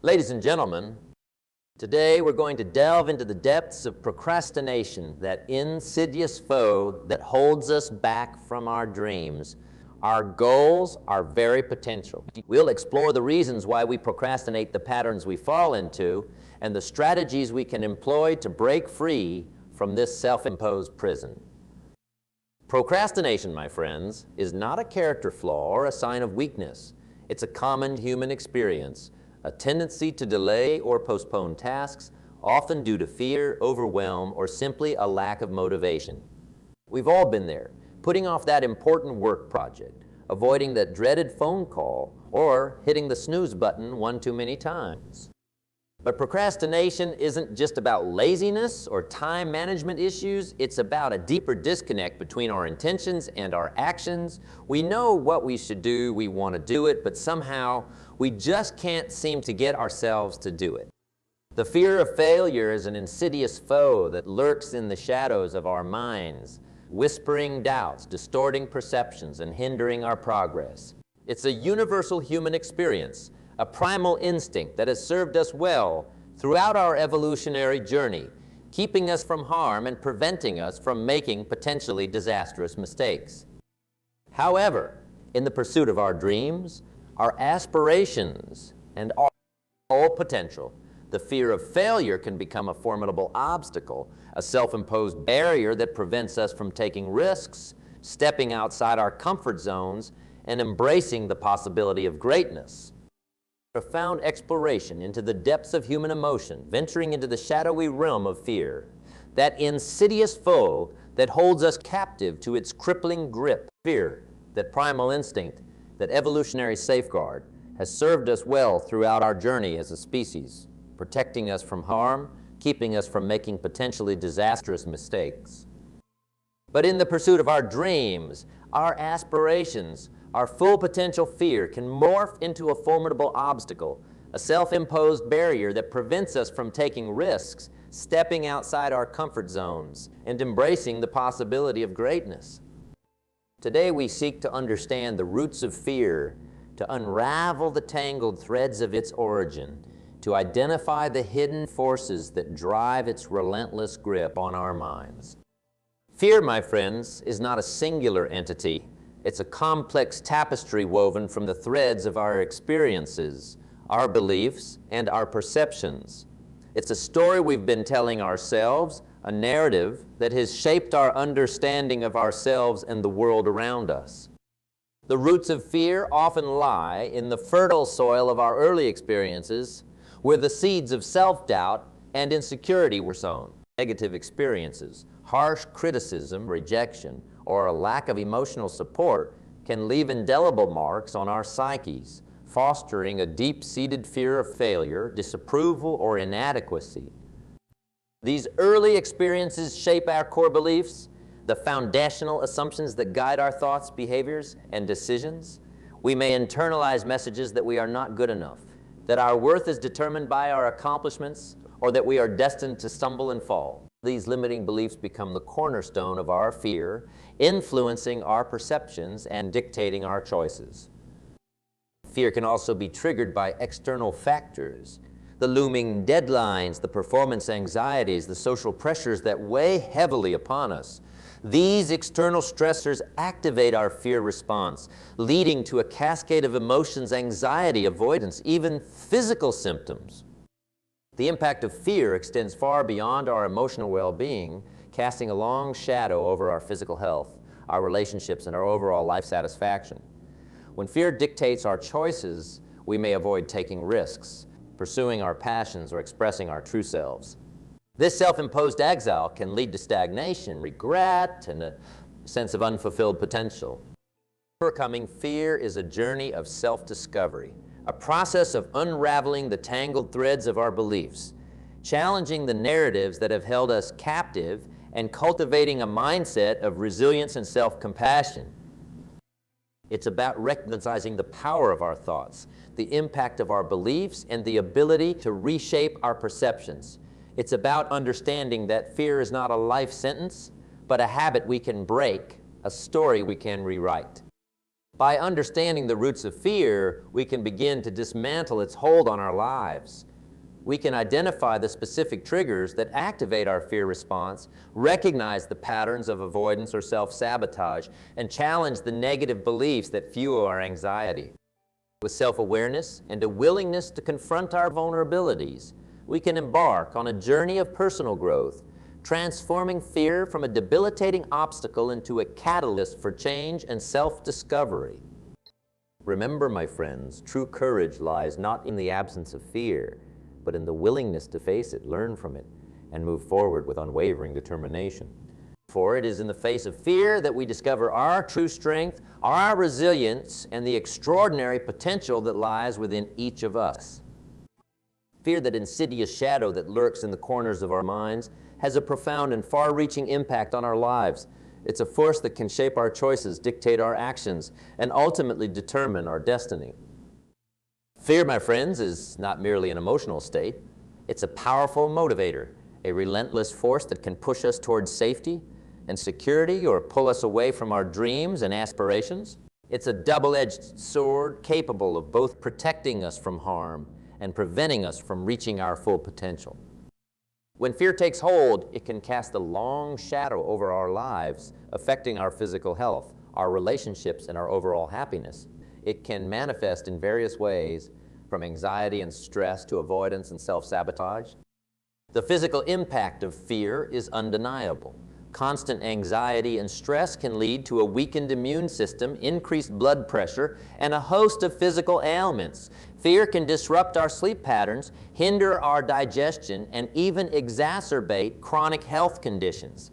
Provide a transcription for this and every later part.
Ladies and gentlemen, today we're going to delve into the depths of procrastination, that insidious foe that holds us back from our dreams, our goals, our very potential. We'll explore the reasons why we procrastinate, the patterns we fall into, and the strategies we can employ to break free from this self-imposed prison. Procrastination, my friends, is not a character flaw or a sign of weakness. It's a common human experience, a tendency to delay or postpone tasks, often due to fear, overwhelm, or simply a lack of motivation. We've all been there, putting off that important work project, avoiding that dreaded phone call, or hitting the snooze button one too many times. But procrastination isn't just about laziness or time management issues. It's about a deeper disconnect between our intentions and our actions. We know what we should do, we want to do it, but somehow we just can't seem to get ourselves to do it. The fear of failure is an insidious foe that lurks in the shadows of our minds, whispering doubts, distorting perceptions, and hindering our progress. It's a universal human experience, a primal instinct that has served us well throughout our evolutionary journey, keeping us from harm and preventing us from making potentially disastrous mistakes. However, in the pursuit of our dreams, our aspirations, and all potential, the fear of failure can become a formidable obstacle, a self-imposed barrier that prevents us from taking risks, stepping outside our comfort zones, and embracing the possibility of greatness. Profound exploration into the depths of human emotion, venturing into the shadowy realm of fear, that insidious foe that holds us captive to its crippling grip. Fear, that primal instinct, that evolutionary safeguard, has served us well throughout our journey as a species, protecting us from harm, keeping us from making potentially disastrous mistakes. But in the pursuit of our dreams, our aspirations, our full potential, fear can morph into a formidable obstacle, a self-imposed barrier that prevents us from taking risks, stepping outside our comfort zones, and embracing the possibility of greatness. Today we seek to understand the roots of fear, to unravel the tangled threads of its origin, to identify the hidden forces that drive its relentless grip on our minds. Fear, my friends, is not a singular entity. It's a complex tapestry woven from the threads of our experiences, our beliefs, and our perceptions. It's a story we've been telling ourselves, a narrative that has shaped our understanding of ourselves and the world around us. The roots of fear often lie in the fertile soil of our early experiences, where the seeds of self-doubt and insecurity were sown. Negative experiences, harsh criticism, rejection, or a lack of emotional support can leave indelible marks on our psyches, fostering a deep-seated fear of failure, disapproval, or inadequacy. These early experiences shape our core beliefs, the foundational assumptions that guide our thoughts, behaviors, and decisions. We may internalize messages that we are not good enough, that our worth is determined by our accomplishments, or that we are destined to stumble and fall. These limiting beliefs become the cornerstone of our fear, influencing our perceptions and dictating our choices. Fear can also be triggered by external factors, the looming deadlines, the performance anxieties, the social pressures that weigh heavily upon us. These external stressors activate our fear response, leading to a cascade of emotions, anxiety, avoidance, even physical symptoms. The impact of fear extends far beyond our emotional well-being, casting a long shadow over our physical health, our relationships, and our overall life satisfaction. When fear dictates our choices, we may avoid taking risks, pursuing our passions, or expressing our true selves. This self-imposed exile can lead to stagnation, regret, and a sense of unfulfilled potential. Overcoming fear is a journey of self-discovery, a process of unraveling the tangled threads of our beliefs, challenging the narratives that have held us captive, and cultivating a mindset of resilience and self-compassion. It's about recognizing the power of our thoughts, the impact of our beliefs, and the ability to reshape our perceptions. It's about understanding that fear is not a life sentence, but a habit we can break, a story we can rewrite. By understanding the roots of fear, we can begin to dismantle its hold on our lives. We can identify the specific triggers that activate our fear response, recognize the patterns of avoidance or self-sabotage, and challenge the negative beliefs that fuel our anxiety. With self-awareness and a willingness to confront our vulnerabilities, we can embark on a journey of personal growth, transforming fear from a debilitating obstacle into a catalyst for change and self-discovery. Remember, my friends, true courage lies not in the absence of fear, but in the willingness to face it, learn from it, and move forward with unwavering determination. For it is in the face of fear that we discover our true strength, our resilience, and the extraordinary potential that lies within each of us. Fear, that insidious shadow that lurks in the corners of our minds, has a profound and far-reaching impact on our lives. It's a force that can shape our choices, dictate our actions, and ultimately determine our destiny. Fear, my friends, is not merely an emotional state. It's a powerful motivator, a relentless force that can push us towards safety and security or pull us away from our dreams and aspirations. It's a double-edged sword capable of both protecting us from harm and preventing us from reaching our full potential. When fear takes hold, it can cast a long shadow over our lives, affecting our physical health, our relationships, and our overall happiness. It can manifest in various ways, from anxiety and stress to avoidance and self-sabotage. The physical impact of fear is undeniable. Constant anxiety and stress can lead to a weakened immune system, increased blood pressure, and a host of physical ailments. Fear can disrupt our sleep patterns, hinder our digestion, and even exacerbate chronic health conditions.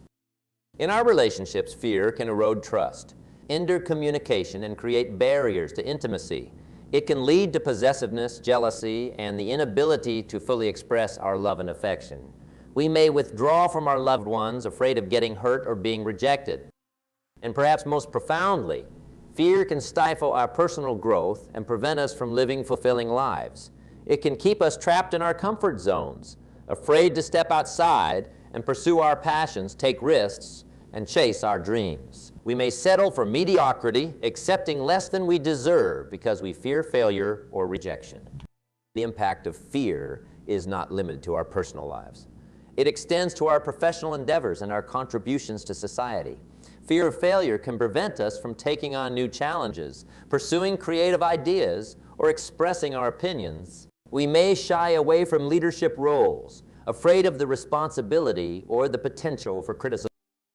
In our relationships, fear can erode trust, hinder communication, and create barriers to intimacy. It can lead to possessiveness, jealousy, and the inability to fully express our love and affection. We may withdraw from our loved ones, afraid of getting hurt or being rejected. And perhaps most profoundly, fear can stifle our personal growth and prevent us from living fulfilling lives. It can keep us trapped in our comfort zones, afraid to step outside and pursue our passions, take risks, and chase our dreams. We may settle for mediocrity, accepting less than we deserve because we fear failure or rejection. The impact of fear is not limited to our personal lives. It extends to our professional endeavors and our contributions to society. Fear of failure can prevent us from taking on new challenges, pursuing creative ideas, or expressing our opinions. We may shy away from leadership roles, afraid of the responsibility or the potential for criticism.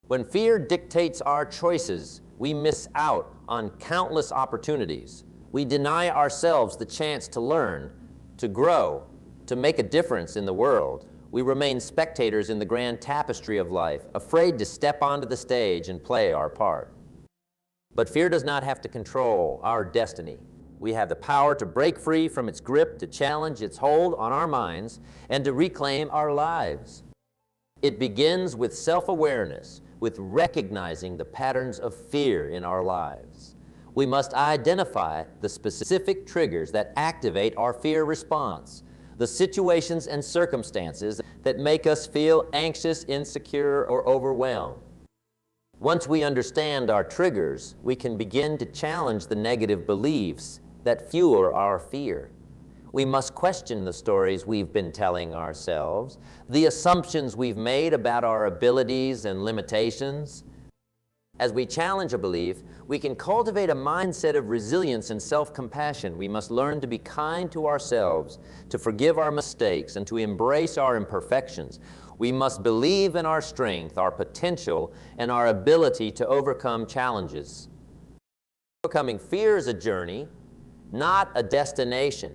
When fear dictates our choices, we miss out on countless opportunities. We deny ourselves the chance to learn, to grow, to make a difference in the world. We remain spectators in the grand tapestry of life, afraid to step onto the stage and play our part. But fear does not have to control our destiny. We have the power to break free from its grip, to challenge its hold on our minds, and to reclaim our lives. It begins with self-awareness, with recognizing the patterns of fear in our lives. We must identify the specific triggers that activate our fear response, the situations and circumstances that make us feel anxious, insecure, or overwhelmed. Once we understand our triggers, we can begin to challenge the negative beliefs that fuel our fear. We must question the stories we've been telling ourselves, the assumptions we've made about our abilities and limitations. As we challenge a belief, we can cultivate a mindset of resilience and self-compassion. We must learn to be kind to ourselves, to forgive our mistakes, and to embrace our imperfections. We must believe in our strength, our potential, and our ability to overcome challenges. Overcoming fear is a journey, not a destination.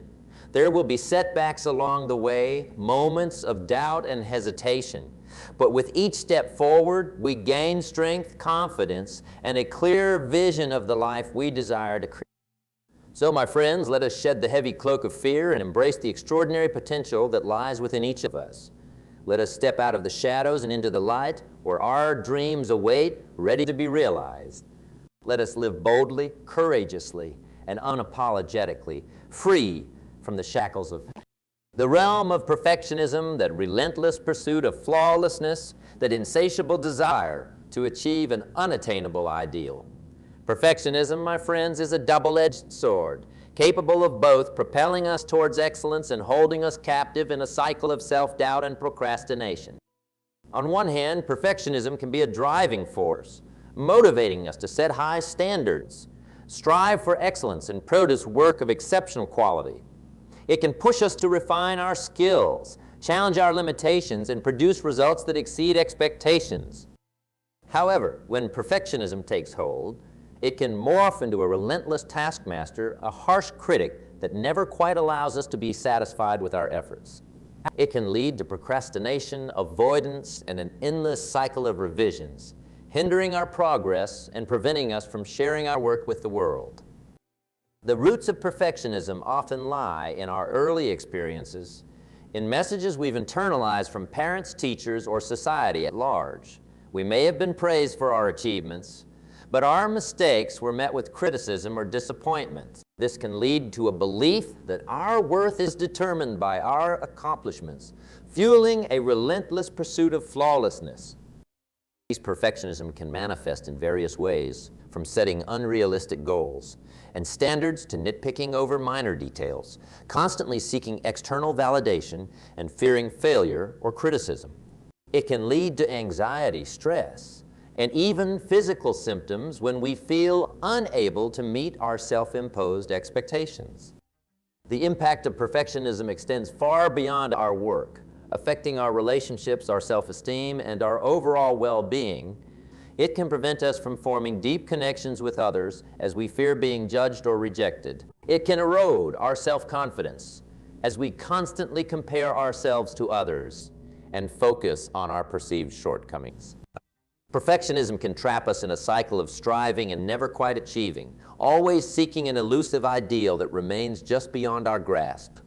There will be setbacks along the way, moments of doubt and hesitation. But with each step forward, we gain strength, confidence, and a clear vision of the life we desire to create. So, my friends, let us shed the heavy cloak of fear and embrace the extraordinary potential that lies within each of us. Let us step out of the shadows and into the light, where our dreams await, ready to be realized. Let us live boldly, courageously, and unapologetically, free from the shackles of the realm of perfectionism, that relentless pursuit of flawlessness, that insatiable desire to achieve an unattainable ideal. Perfectionism, my friends, is a double-edged sword, capable of both propelling us towards excellence and holding us captive in a cycle of self-doubt and procrastination. On one hand, perfectionism can be a driving force, motivating us to set high standards, strive for excellence, and produce work of exceptional quality. It can push us to refine our skills, challenge our limitations, and produce results that exceed expectations. However, when perfectionism takes hold, it can morph into a relentless taskmaster, a harsh critic that never quite allows us to be satisfied with our efforts. It can lead to procrastination, avoidance, and an endless cycle of revisions, hindering our progress and preventing us from sharing our work with the world. The roots of perfectionism often lie in our early experiences, in messages we've internalized from parents, teachers, or society at large. We may have been praised for our achievements, but our mistakes were met with criticism or disappointment. This can lead to a belief that our worth is determined by our accomplishments, fueling a relentless pursuit of flawlessness. Perfectionism can manifest in various ways, from setting unrealistic goals and standards to nitpicking over minor details, constantly seeking external validation and fearing failure or criticism. It can lead to anxiety, stress, and even physical symptoms when we feel unable to meet our self-imposed expectations. The impact of perfectionism extends far beyond our work, affecting our relationships, our self-esteem, and our overall well-being. It can prevent us from forming deep connections with others as we fear being judged or rejected. It can erode our self-confidence as we constantly compare ourselves to others and focus on our perceived shortcomings. Perfectionism can trap us in a cycle of striving and never quite achieving, always seeking an elusive ideal that remains just beyond our grasp.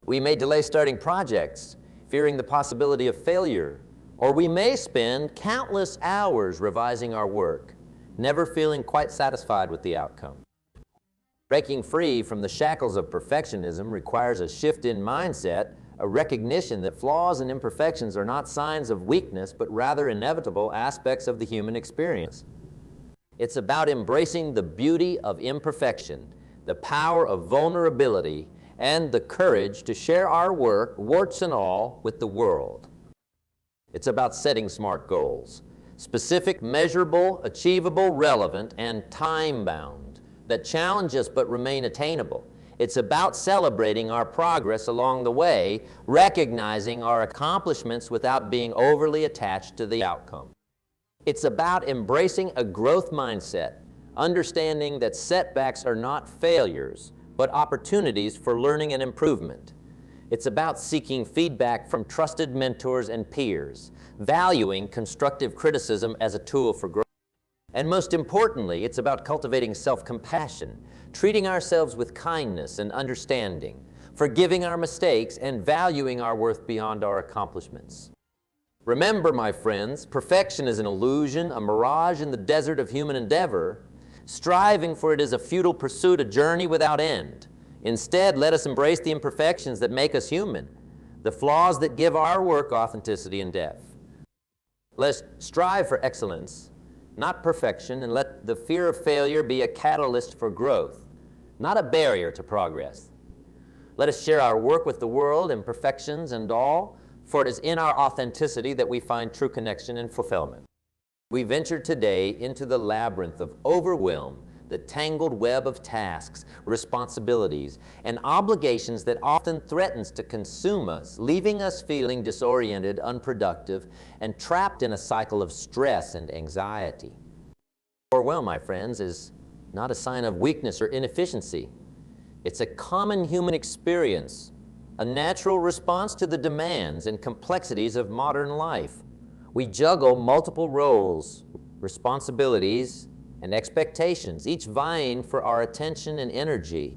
We may delay starting projects, fearing the possibility of failure, or we may spend countless hours revising our work, never feeling quite satisfied with the outcome. Breaking free from the shackles of perfectionism requires a shift in mindset, a recognition that flaws and imperfections are not signs of weakness, but rather inevitable aspects of the human experience. It's about embracing the beauty of imperfection, the power of vulnerability, and the courage to share our work, warts and all, with the world. It's about setting smart goals, specific, measurable, achievable, relevant, and time-bound, that challenge us but remain attainable. It's about celebrating our progress along the way, recognizing our accomplishments without being overly attached to the outcome. It's about embracing a growth mindset, understanding that setbacks are not failures, but opportunities for learning and improvement. It's about seeking feedback from trusted mentors and peers, valuing constructive criticism as a tool for growth. And most importantly, it's about cultivating self-compassion, treating ourselves with kindness and understanding, forgiving our mistakes, and valuing our worth beyond our accomplishments. Remember, my friends, perfection is an illusion, a mirage in the desert of human endeavor. Striving for it is a futile pursuit, a journey without end. Instead, let us embrace the imperfections that make us human, the flaws that give our work authenticity and depth. Let's strive for excellence, not perfection, and let the fear of failure be a catalyst for growth, not a barrier to progress. Let us share our work with the world, imperfections and all, for it is in our authenticity that we find true connection and fulfillment. We venture today into the labyrinth of overwhelm, the tangled web of tasks, responsibilities, and obligations that often threatens to consume us, leaving us feeling disoriented, unproductive, and trapped in a cycle of stress and anxiety. Overwhelm, my friends, is not a sign of weakness or inefficiency. It's a common human experience, a natural response to the demands and complexities of modern life. We juggle multiple roles, responsibilities, and expectations, each vying for our attention and energy.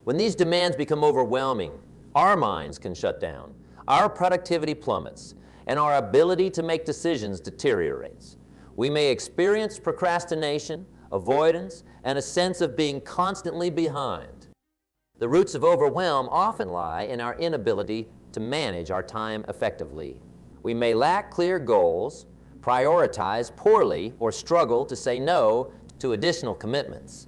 When these demands become overwhelming, our minds can shut down, our productivity plummets, and our ability to make decisions deteriorates. We may experience procrastination, avoidance, and a sense of being constantly behind. The roots of overwhelm often lie in our inability to manage our time effectively. We may lack clear goals, prioritize poorly, or struggle to say no to additional commitments.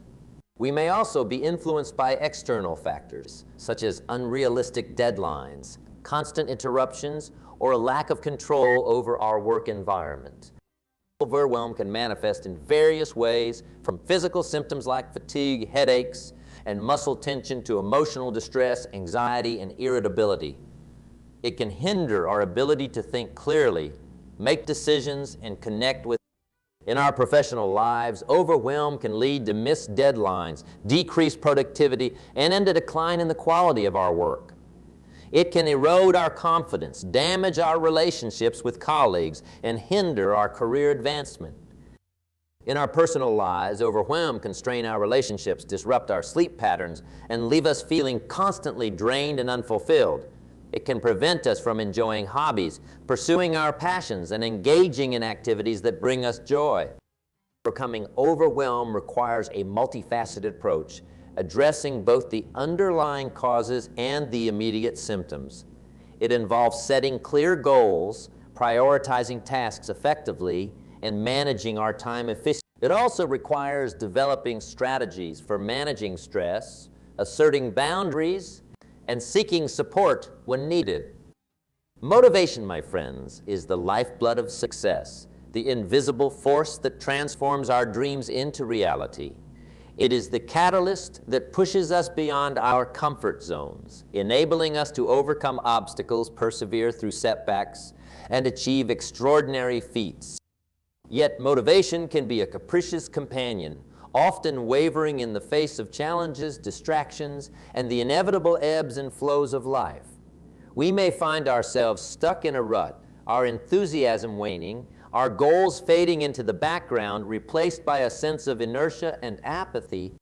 We may also be influenced by external factors, such as unrealistic deadlines, constant interruptions, or a lack of control over our work environment. Overwhelm can manifest in various ways, from physical symptoms like fatigue, headaches, and muscle tension to emotional distress, anxiety, and irritability. It can hinder our ability to think clearly, make decisions, and connect with. In our professional lives, overwhelm can lead to missed deadlines, decreased productivity, and a decline in the quality of our work. It can erode our confidence, damage our relationships with colleagues, and hinder our career advancement. In our personal lives, overwhelm can strain our relationships, disrupt our sleep patterns, and leave us feeling constantly drained and unfulfilled. It can prevent us from enjoying hobbies, pursuing our passions, and engaging in activities that bring us joy. Overcoming overwhelm requires a multifaceted approach, addressing both the underlying causes and the immediate symptoms. It involves setting clear goals, prioritizing tasks effectively, and managing our time efficiently. It also requires developing strategies for managing stress, asserting boundaries, and seeking support when needed. Motivation, my friends, is the lifeblood of success, the invisible force that transforms our dreams into reality. It is the catalyst that pushes us beyond our comfort zones, enabling us to overcome obstacles, persevere through setbacks, and achieve extraordinary feats. Yet motivation can be a capricious companion, often wavering in the face of challenges, distractions, and the inevitable ebbs and flows of life. We may find ourselves stuck in a rut, our enthusiasm waning, our goals fading into the background, replaced by a sense of inertia and apathy.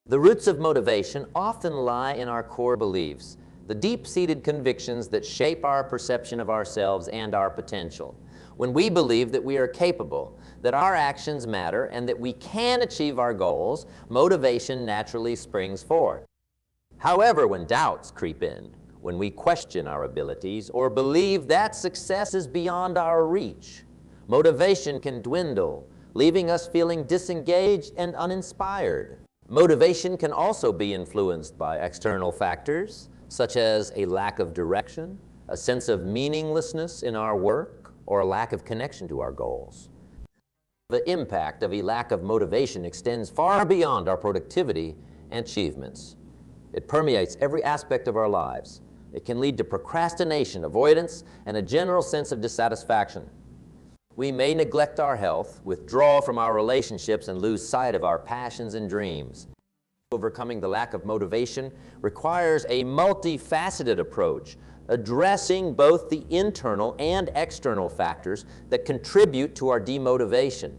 The roots of motivation often lie in our core beliefs, the deep-seated convictions that shape our perception of ourselves and our potential. When we believe that we are capable, that our actions matter, and that we can achieve our goals, motivation naturally springs forth. However, when doubts creep in, when we question our abilities or believe that success is beyond our reach, motivation can dwindle, leaving us feeling disengaged and uninspired. Motivation can also be influenced by external factors, such as a lack of direction, a sense of meaninglessness in our work, or a lack of connection to our goals. The impact of a lack of motivation extends far beyond our productivity and achievements. It permeates every aspect of our lives. It can lead to procrastination, avoidance, and a general sense of dissatisfaction. We may neglect our health, withdraw from our relationships, and lose sight of our passions and dreams. Overcoming the lack of motivation requires a multifaceted approach, addressing both the internal and external factors that contribute to our demotivation.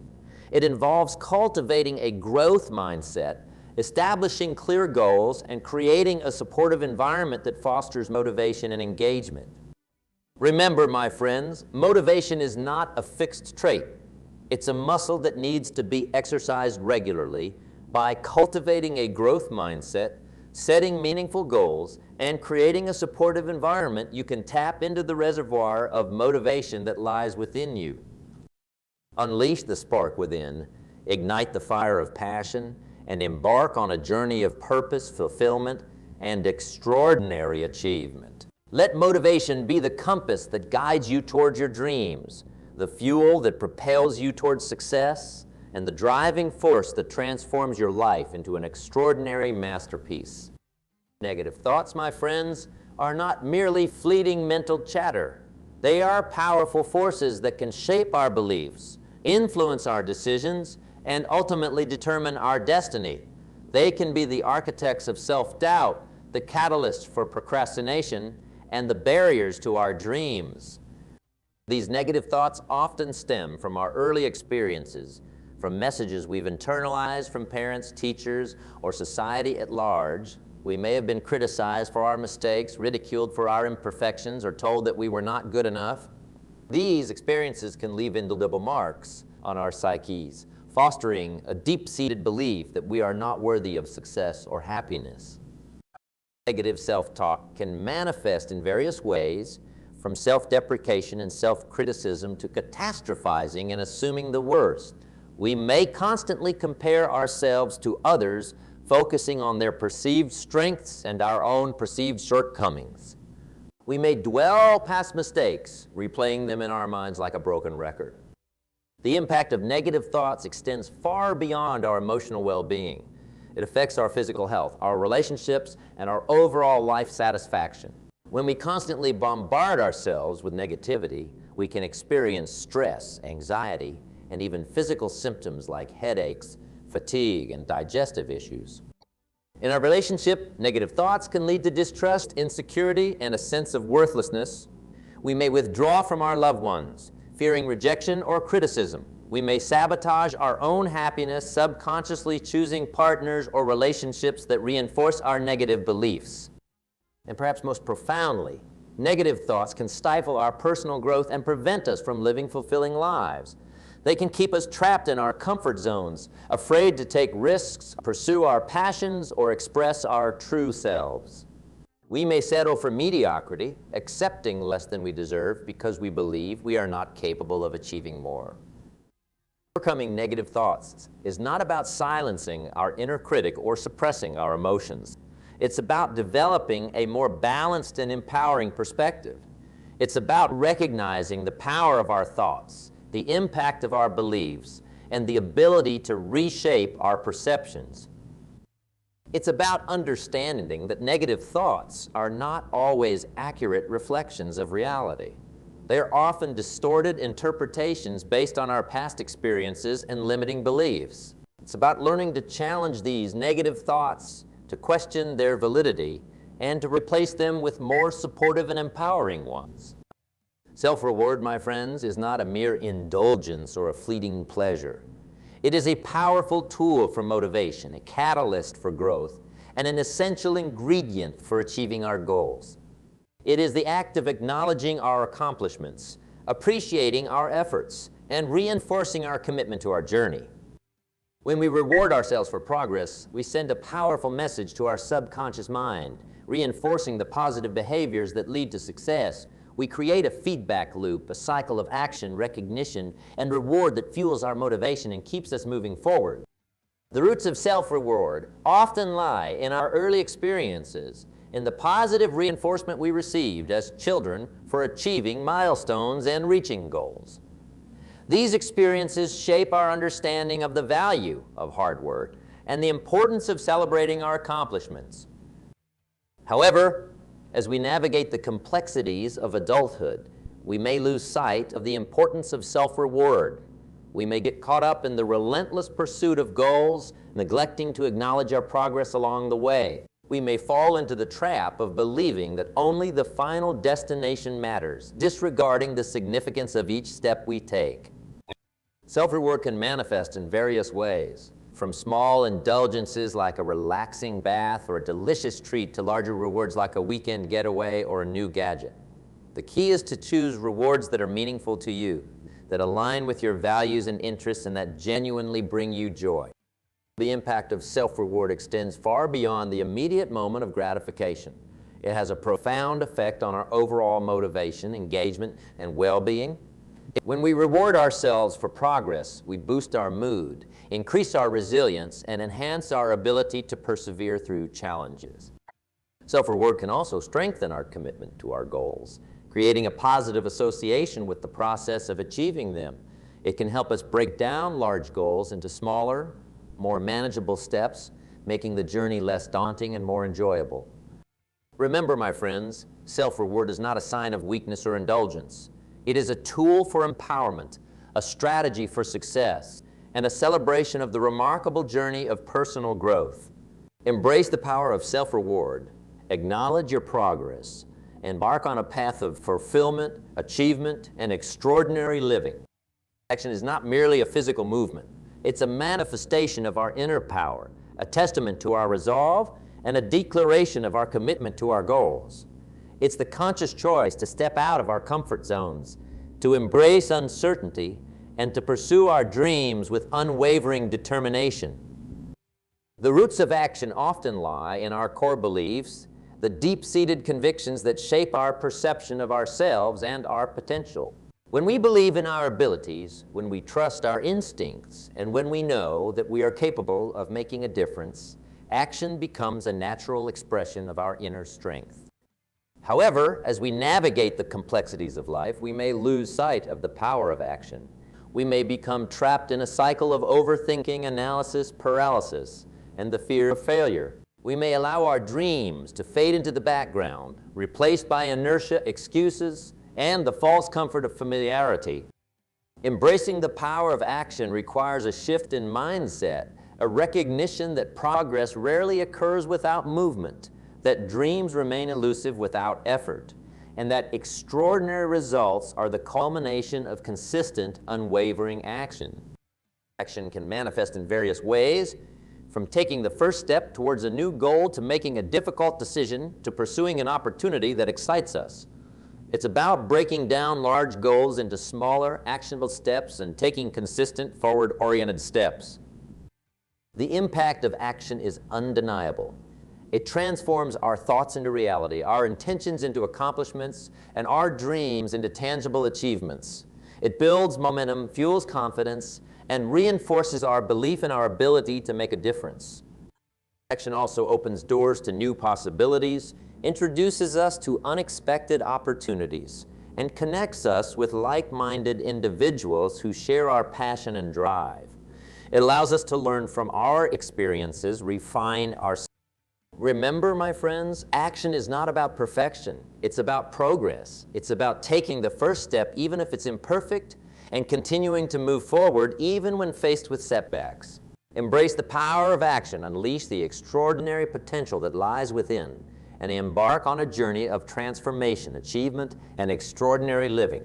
It involves cultivating a growth mindset, establishing clear goals, and creating a supportive environment that fosters motivation and engagement. Remember, my friends, motivation is not a fixed trait. It's a muscle that needs to be exercised regularly by cultivating a growth mindset, setting meaningful goals, and creating a supportive environment. You can tap into the reservoir of motivation that lies within you. Unleash the spark within, ignite the fire of passion, and embark on a journey of purpose, fulfillment, and extraordinary achievement. Let motivation be the compass that guides you towards your dreams, the fuel that propels you towards success, and the driving force that transforms your life into an extraordinary masterpiece. Negative thoughts, my friends, are not merely fleeting mental chatter. They are powerful forces that can shape our beliefs, influence our decisions, and ultimately determine our destiny. They can be the architects of self-doubt, the catalyst for procrastination, and the barriers to our dreams. These negative thoughts often stem from our early experiences, from messages we've internalized from parents, teachers, or society at large. We may have been criticized for our mistakes, ridiculed for our imperfections, or told that we were not good enough. These experiences can leave indelible marks on our psyches, fostering a deep-seated belief that we are not worthy of success or happiness. Negative self-talk can manifest in various ways, from self-deprecation and self-criticism to catastrophizing and assuming the worst. We may constantly compare ourselves to others, focusing on their perceived strengths and our own perceived shortcomings. We may dwell past mistakes, replaying them in our minds like a broken record. The impact of negative thoughts extends far beyond our emotional well-being. It affects our physical health, our relationships, and our overall life satisfaction. When we constantly bombard ourselves with negativity, we can experience stress, anxiety, and even physical symptoms like headaches, fatigue, and digestive issues. In our relationship, negative thoughts can lead to distrust, insecurity, and a sense of worthlessness. We may withdraw from our loved ones, fearing rejection or criticism. We may sabotage our own happiness, subconsciously choosing partners or relationships that reinforce our negative beliefs. And perhaps most profoundly, negative thoughts can stifle our personal growth and prevent us from living fulfilling lives. They can keep us trapped in our comfort zones, afraid to take risks, pursue our passions, or express our true selves. We may settle for mediocrity, accepting less than we deserve because we believe we are not capable of achieving more. Overcoming negative thoughts is not about silencing our inner critic or suppressing our emotions. It's about developing a more balanced and empowering perspective. It's about recognizing the power of our thoughts, the impact of our beliefs, and the ability to reshape our perceptions. It's about understanding that negative thoughts are not always accurate reflections of reality. They are often distorted interpretations based on our past experiences and limiting beliefs. It's about learning to challenge these negative thoughts, to question their validity, and to replace them with more supportive and empowering ones. Self-reward, my friends, is not a mere indulgence or a fleeting pleasure. It is a powerful tool for motivation, a catalyst for growth, and an essential ingredient for achieving our goals. It is the act of acknowledging our accomplishments, appreciating our efforts, and reinforcing our commitment to our journey. When we reward ourselves for progress, we send a powerful message to our subconscious mind, reinforcing the positive behaviors that lead to success. We create a feedback loop, a cycle of action, recognition, and reward that fuels our motivation and keeps us moving forward. The roots of self-reward often lie in our early experiences, in the positive reinforcement we received as children for achieving milestones and reaching goals. These experiences shape our understanding of the value of hard work and the importance of celebrating our accomplishments. However, as we navigate the complexities of adulthood, we may lose sight of the importance of self-reward. We may get caught up in the relentless pursuit of goals, neglecting to acknowledge our progress along the way. We may fall into the trap of believing that only the final destination matters, disregarding the significance of each step we take. Self-reward can manifest in various ways, from small indulgences like a relaxing bath or a delicious treat to larger rewards like a weekend getaway or a new gadget. The key is to choose rewards that are meaningful to you, that align with your values and interests, and that genuinely bring you joy. The impact of self-reward extends far beyond the immediate moment of gratification. It has a profound effect on our overall motivation, engagement, and well-being. When we reward ourselves for progress, we boost our mood, increase our resilience, and enhance our ability to persevere through challenges. Self-reward can also strengthen our commitment to our goals, creating a positive association with the process of achieving them. It can help us break down large goals into smaller, more manageable steps, making the journey less daunting and more enjoyable. Remember, my friends, self-reward is not a sign of weakness or indulgence. It is a tool for empowerment, a strategy for success, and a celebration of the remarkable journey of personal growth. Embrace the power of self-reward, acknowledge your progress, embark on a path of fulfillment, achievement, and extraordinary living. Action is not merely a physical movement. It's a manifestation of our inner power, a testament to our resolve, and a declaration of our commitment to our goals. It's the conscious choice to step out of our comfort zones, to embrace uncertainty, and to pursue our dreams with unwavering determination. The roots of action often lie in our core beliefs, the deep-seated convictions that shape our perception of ourselves and our potential. When we believe in our abilities, when we trust our instincts, and when we know that we are capable of making a difference, action becomes a natural expression of our inner strength. However, as we navigate the complexities of life, we may lose sight of the power of action. We may become trapped in a cycle of overthinking, analysis, paralysis, and the fear of failure. We may allow our dreams to fade into the background, replaced by inertia, excuses, and the false comfort of familiarity. Embracing the power of action requires a shift in mindset, a recognition that progress rarely occurs without movement, that dreams remain elusive without effort, and that extraordinary results are the culmination of consistent, unwavering action. Action can manifest in various ways, from taking the first step towards a new goal to making a difficult decision to pursuing an opportunity that excites us. It's about breaking down large goals into smaller, actionable steps and taking consistent, forward-oriented steps. The impact of action is undeniable. It transforms our thoughts into reality, our intentions into accomplishments, and our dreams into tangible achievements. It builds momentum, fuels confidence, and reinforces our belief in our ability to make a difference. Action also opens doors to new possibilities, introduces us to unexpected opportunities, and connects us with like-minded individuals who share our passion and drive. It allows us to learn from our experiences, refine our. Remember, my friends, action is not about perfection. It's about progress. It's about taking the first step, even if it's imperfect, and continuing to move forward, even when faced with setbacks. Embrace the power of action, unleash the extraordinary potential that lies within, and embark on a journey of transformation, achievement, and extraordinary living.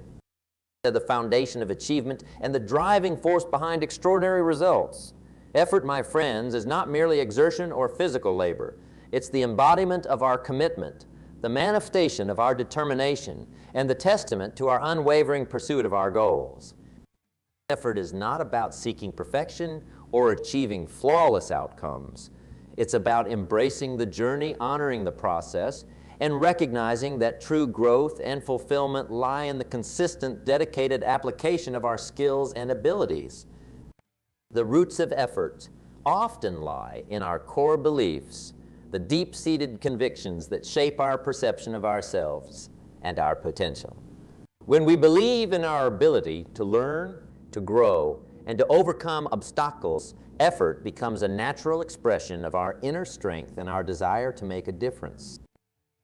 The foundation of achievement and the driving force behind extraordinary results. Effort, my friends, is not merely exertion or physical labor. It's the embodiment of our commitment, the manifestation of our determination, and the testament to our unwavering pursuit of our goals. Effort is not about seeking perfection or achieving flawless outcomes. It's about embracing the journey, honoring the process, and recognizing that true growth and fulfillment lie in the consistent, dedicated application of our skills and abilities. The roots of effort often lie in our core beliefs, the deep-seated convictions that shape our perception of ourselves and our potential. When we believe in our ability to learn, to grow, and to overcome obstacles, effort becomes a natural expression of our inner strength and our desire to make a difference.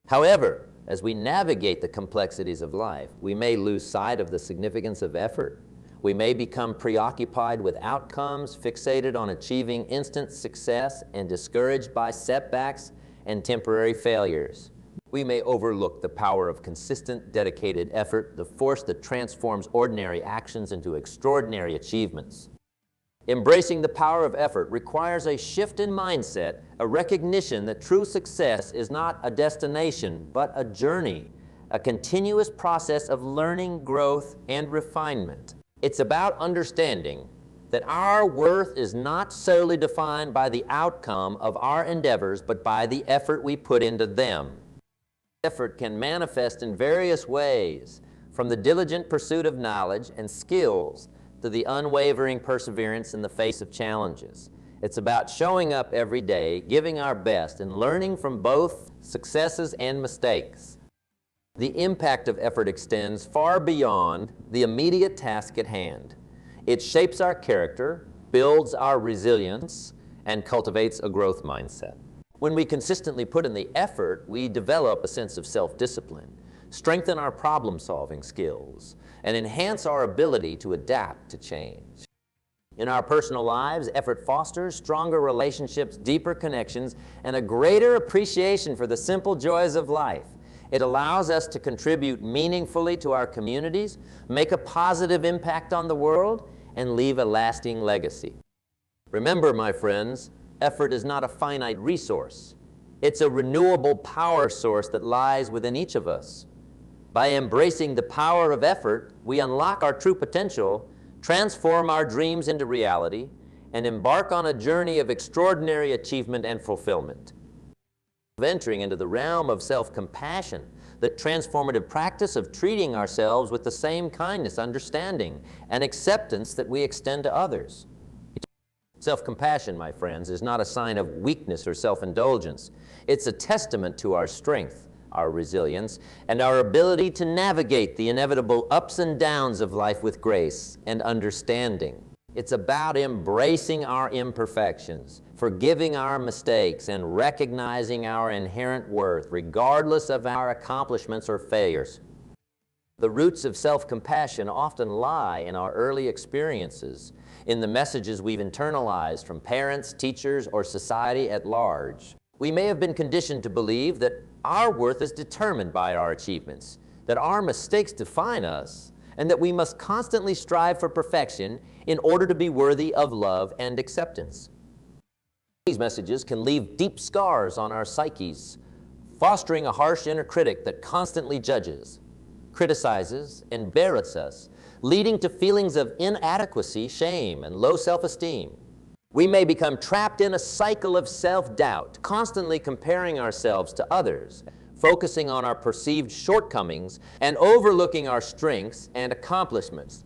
However, as we navigate the complexities of life, we may lose sight of the significance of effort. We may become preoccupied with outcomes, fixated on achieving instant success, and discouraged by setbacks and temporary failures. We may overlook the power of consistent, dedicated effort, the force that transforms ordinary actions into extraordinary achievements. Embracing the power of effort requires a shift in mindset, a recognition that true success is not a destination, but a journey, a continuous process of learning, growth, and refinement. It's about understanding that our worth is not solely defined by the outcome of our endeavors, but by the effort we put into them. Effort can manifest in various ways, from the diligent pursuit of knowledge and skills to the unwavering perseverance in the face of challenges. It's about showing up every day, giving our best, and learning from both successes and mistakes. The impact of effort extends far beyond the immediate task at hand. It shapes our character, builds our resilience, and cultivates a growth mindset. When we consistently put in the effort, we develop a sense of self-discipline, strengthen our problem-solving skills, and enhance our ability to adapt to change. In our personal lives, effort fosters stronger relationships, deeper connections, and a greater appreciation for the simple joys of life. It allows us to contribute meaningfully to our communities, make a positive impact on the world, and leave a lasting legacy. Remember, my friends, effort is not a finite resource. It's a renewable power source that lies within each of us. By embracing the power of effort, we unlock our true potential, transform our dreams into reality, and embark on a journey of extraordinary achievement and fulfillment. Entering into the realm of self-compassion, the transformative practice of treating ourselves with the same kindness, understanding, and acceptance that we extend to others. Self-compassion, my friends, is not a sign of weakness or self-indulgence. It's a testament to our strength, our resilience, and our ability to navigate the inevitable ups and downs of life with grace and understanding. It's about embracing our imperfections, forgiving our mistakes, and recognizing our inherent worth, regardless of our accomplishments or failures. The roots of self-compassion often lie in our early experiences, in the messages we've internalized from parents, teachers, or society at large. We may have been conditioned to believe that our worth is determined by our achievements, that our mistakes define us, and that we must constantly strive for perfection in order to be worthy of love and acceptance. These messages can leave deep scars on our psyches, fostering a harsh inner critic that constantly judges, criticizes, and berates us, leading to feelings of inadequacy, shame, and low self-esteem. We may become trapped in a cycle of self-doubt, constantly comparing ourselves to others, focusing on our perceived shortcomings, and overlooking our strengths and accomplishments.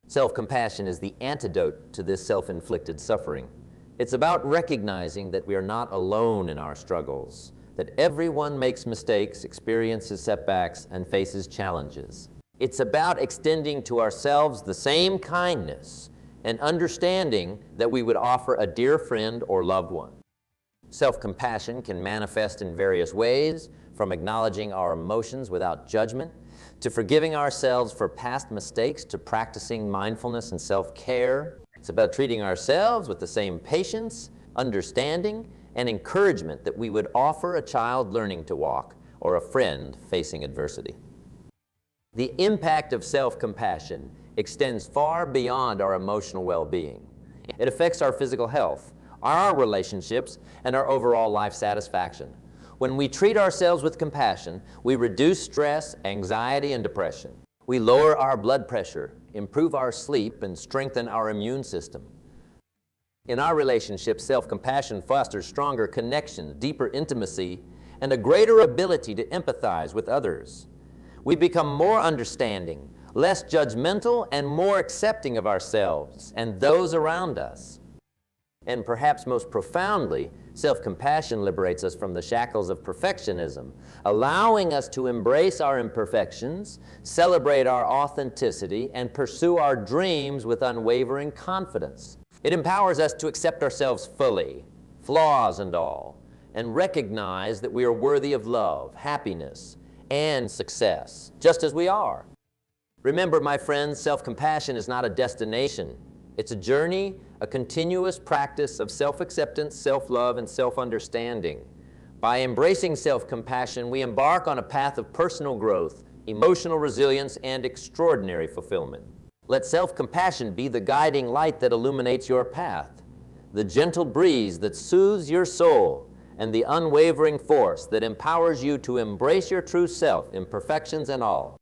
Self-compassion is the antidote to this self-inflicted suffering. It's about recognizing that we are not alone in our struggles, that everyone makes mistakes, experiences setbacks, and faces challenges. It's about extending to ourselves the same kindness and understanding that we would offer a dear friend or loved one. Self-compassion can manifest in various ways, from acknowledging our emotions without judgment, to forgiving ourselves for past mistakes, to practicing mindfulness and self-care. It's about treating ourselves with the same patience, understanding, and encouragement that we would offer a child learning to walk or a friend facing adversity. The impact of self-compassion extends far beyond our emotional well-being. It affects our physical health, our relationships, and our overall life satisfaction. When we treat ourselves with compassion, we reduce stress, anxiety, and depression. We lower our blood pressure, improve our sleep, and strengthen our immune system. In our relationships, self-compassion fosters stronger connections, deeper intimacy, and a greater ability to empathize with others. We become more understanding, less judgmental, and more accepting of ourselves and those around us. And perhaps most profoundly, self-compassion liberates us from the shackles of perfectionism, allowing us to embrace our imperfections, celebrate our authenticity, and pursue our dreams with unwavering confidence. It empowers us to accept ourselves fully, flaws and all, and recognize that we are worthy of love, happiness, and success, just as we are. Remember, my friends, self-compassion is not a destination. It's a journey, a continuous practice of self-acceptance, self-love, and self-understanding. By embracing self-compassion, we embark on a path of personal growth, emotional resilience, and extraordinary fulfillment. Let self-compassion be the guiding light that illuminates your path, the gentle breeze that soothes your soul, and the unwavering force that empowers you to embrace your true self, imperfections and all.